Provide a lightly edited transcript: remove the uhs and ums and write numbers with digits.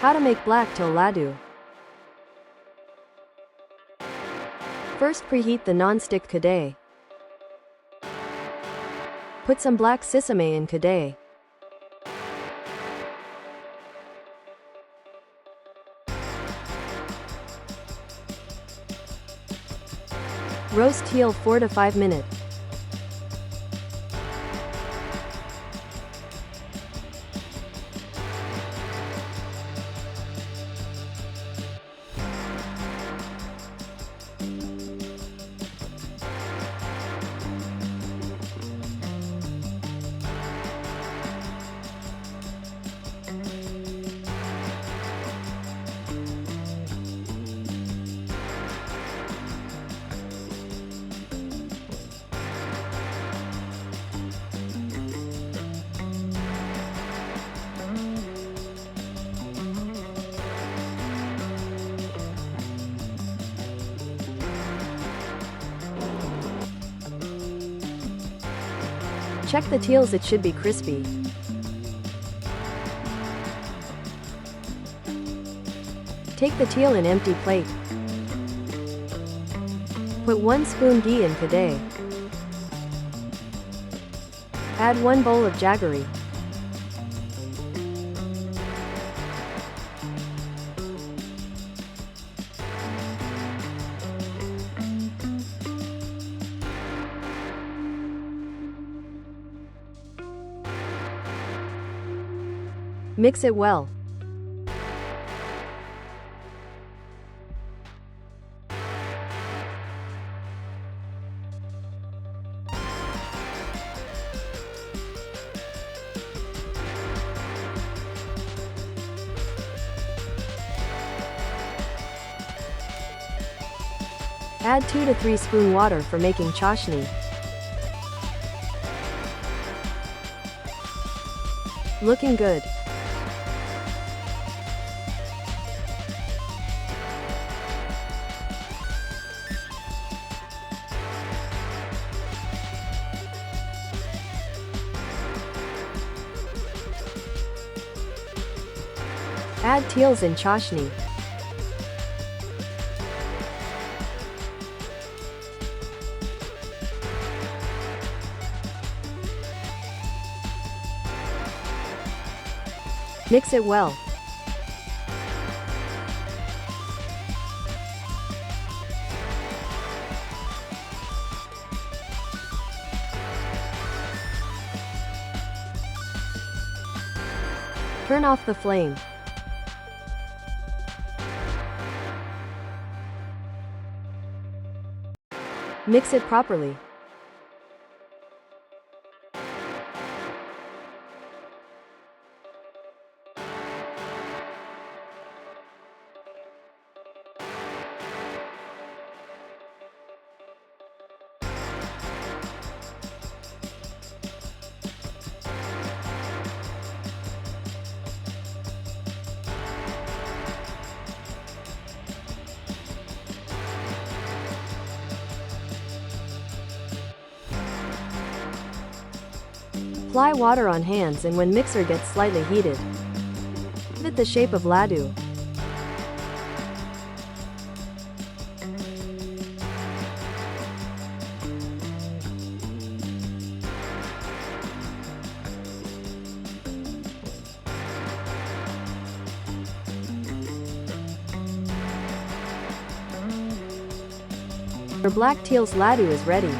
How to make black Teel Laddu. First, preheat the non-stick kadae. Put some black sesame in kadae. Roast teel 4 to 5 minutes. Check the teals, it should be crispy. Take the teel in empty plate. Put 1 spoon ghee in kadae. Add 1 bowl of jaggery. Mix it well. Add 2 to 3 spoon water for making chashni. Looking good. Add teals in chashni. Mix it well. Turn off the flame. Mix it properly. Apply water on hands, and when mixer gets slightly heated, give it the shape of laddu. Your black teel's laddu is ready.